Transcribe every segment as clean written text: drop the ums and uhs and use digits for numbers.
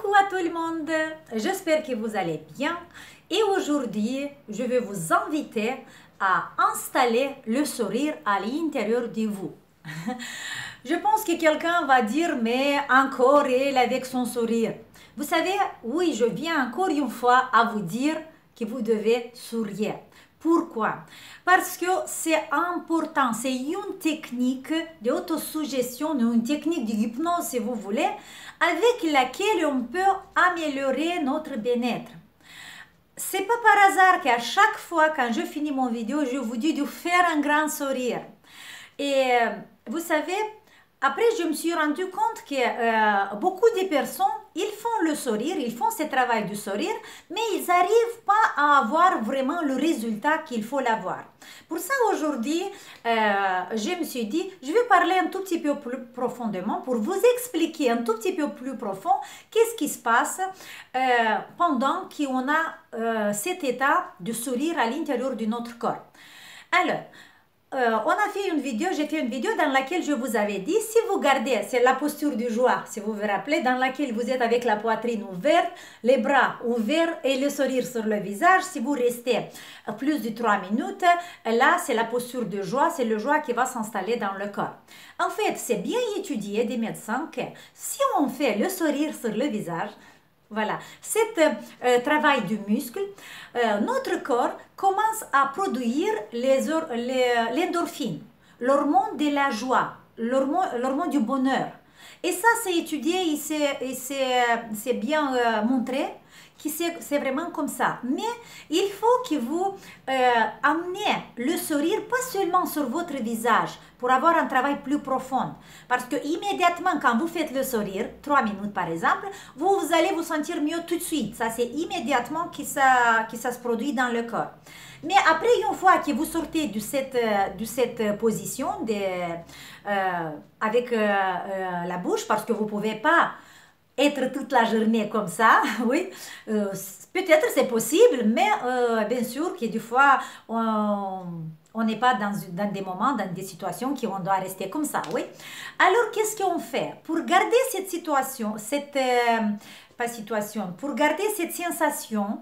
Coucou à tout le monde, j'espère que vous allez bien et aujourd'hui je vais vous inviter à installer le sourire à l'intérieur de vous. Je pense que quelqu'un va dire mais encore elle avec son sourire. Vous savez, oui, je viens encore une fois à vous dire que vous devez sourire. Pourquoi? Parce que c'est important, c'est une technique d'autosuggestion, une technique d'hypnose si vous voulez, avec laquelle on peut améliorer notre bien-être. C'est pas par hasard qu'à chaque fois quand je finis mon vidéo, je vous dis de faire un grand sourire. Et vous savez, après, je me suis rendu compte que beaucoup de personnes, ils font le sourire, ils font ce travail du sourire, mais ils n'arrivent pas à avoir vraiment le résultat qu'il faut l'avoir. Pour ça, aujourd'hui, je me suis dit, je vais parler un tout petit peu plus profondément pour vous expliquer un tout petit peu plus profond qu'est-ce qui se passe pendant qu'on a cet état de sourire à l'intérieur de notre corps. Alors, on a fait une vidéo, j'ai fait une vidéo dans laquelle je vous avais dit, si vous gardez, c'est la posture du joie, si vous vous rappelez, dans laquelle vous êtes avec la poitrine ouverte, les bras ouverts et le sourire sur le visage, si vous restez plus de 3 minutes, là c'est la posture de joie, c'est le joie qui va s'installer dans le corps. En fait, c'est bien étudié des médecins que si on fait le sourire sur le visage, voilà, cet travail du muscle, notre corps commence à produire l'endorphine, l'hormone de la joie, l'hormone du bonheur. Et ça, c'est étudié et c'est bien montré que c'est vraiment comme ça. Mais il faut que vous amenez le sourire pas seulement sur votre visage pour avoir un travail plus profond. Parce que immédiatement, quand vous faites le sourire, 3 minutes par exemple, vous allez vous sentir mieux tout de suite. Ça, c'est immédiatement que ça se produit dans le corps. Mais après, une fois que vous sortez de cette position avec la bouche, parce que vous ne pouvez pas être toute la journée comme ça, oui, peut-être c'est possible, mais bien sûr que des fois, on n'est pas dans des moments, dans des situations qui on doit rester comme ça, oui. Alors, qu'est-ce qu'on fait? Pour garder cette situation, pour garder cette sensation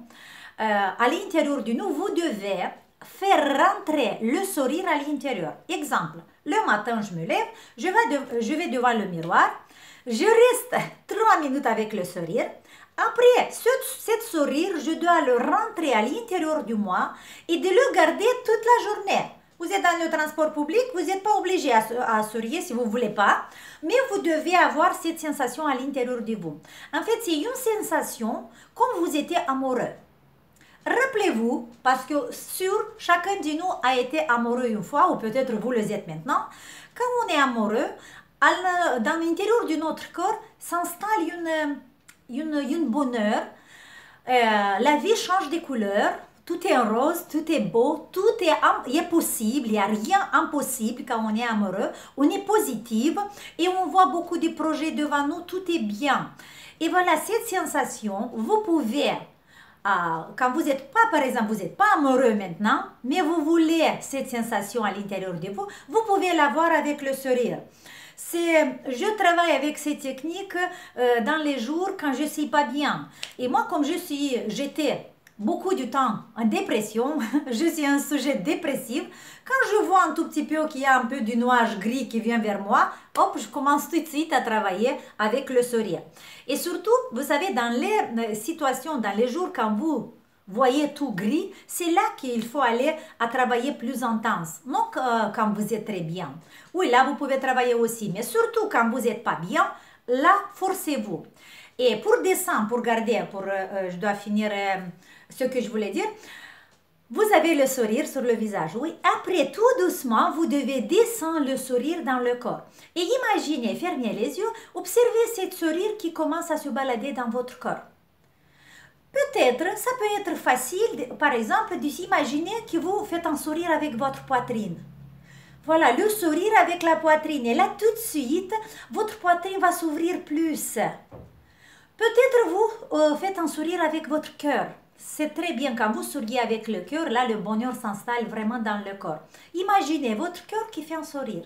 à l'intérieur de nous, vous devez faire rentrer le sourire à l'intérieur. Exemple, le matin, je me lève, je vais devant le miroir, je reste 3 minutes avec le sourire. Après, ce sourire, je dois le rentrer à l'intérieur de moi et de le garder toute la journée. Vous êtes dans le transport public, vous n'êtes pas obligé à sourire si vous ne voulez pas, mais vous devez avoir cette sensation à l'intérieur de vous. En fait, c'est une sensation comme vous étiez amoureux. Rappelez-vous, parce que chacun de nous a été amoureux une fois, ou peut-être vous le êtes maintenant, quand on est amoureux, dans l'intérieur de notre corps s'installe une bonheur, la vie change de couleur, tout est rose, tout est beau, tout est possible, il n'y a rien impossible quand on est amoureux, on est positif et on voit beaucoup de projets devant nous, tout est bien. Et voilà, cette sensation, vous pouvez, quand vous n'êtes pas, par exemple, vous n'êtes pas amoureux maintenant, mais vous voulez cette sensation à l'intérieur de vous, vous pouvez l'avoir avec le sourire. Je travaille avec ces techniques dans les jours quand je ne suis pas bien. Et moi, comme j'étais beaucoup de temps en dépression, je suis un sujet dépressif, quand je vois un tout petit peu qu'il y a un peu du nuage gris qui vient vers moi, hop, je commence tout de suite à travailler avec le sourire. Et surtout, vous savez, dans les situations, dans les jours quand vous voyez tout gris, c'est là qu'il faut aller à travailler plus intense. Non quand vous êtes très bien. Oui, là, vous pouvez travailler aussi. Mais surtout, quand vous n'êtes pas bien, là, forcez-vous. Et pour descendre, pour garder, je dois finir ce que je voulais dire. Vous avez le sourire sur le visage. Oui, après, tout doucement, vous devez descendre le sourire dans le corps. Et imaginez, fermez les yeux, observez ce sourire qui commence à se balader dans votre corps. Peut-être, ça peut être facile, par exemple, de s'imaginer que vous faites un sourire avec votre poitrine. Voilà, le sourire avec la poitrine. Et là, tout de suite, votre poitrine va s'ouvrir plus. Peut-être vous faites un sourire avec votre cœur. C'est très bien quand vous souriez avec le cœur, là, le bonheur s'installe vraiment dans le corps. Imaginez votre cœur qui fait un sourire.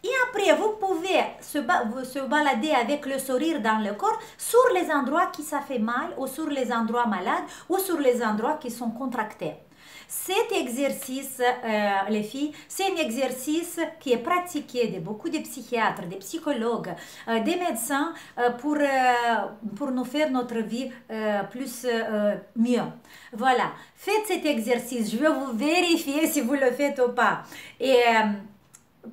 Et après, vous pouvez se balader avec le sourire dans le corps sur les endroits qui ça fait mal ou sur les endroits malades ou sur les endroits qui sont contractés. Cet exercice, les filles, c'est un exercice qui est pratiqué de beaucoup de psychiatres, des psychologues, des médecins pour nous faire notre vie mieux. Voilà, faites cet exercice. Je vais vous vérifier si vous le faites ou pas. Et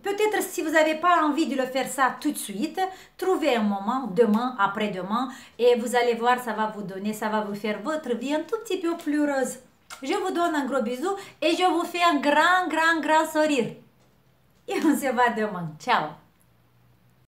peut-être si vous n'avez pas envie de le faire ça tout de suite, trouvez un moment, demain, après-demain, et vous allez voir, ça va vous faire votre vie un tout petit peu plus heureuse. Je vous donne un gros bisou et je vous fais un grand sourire. Et on se voit demain. Ciao!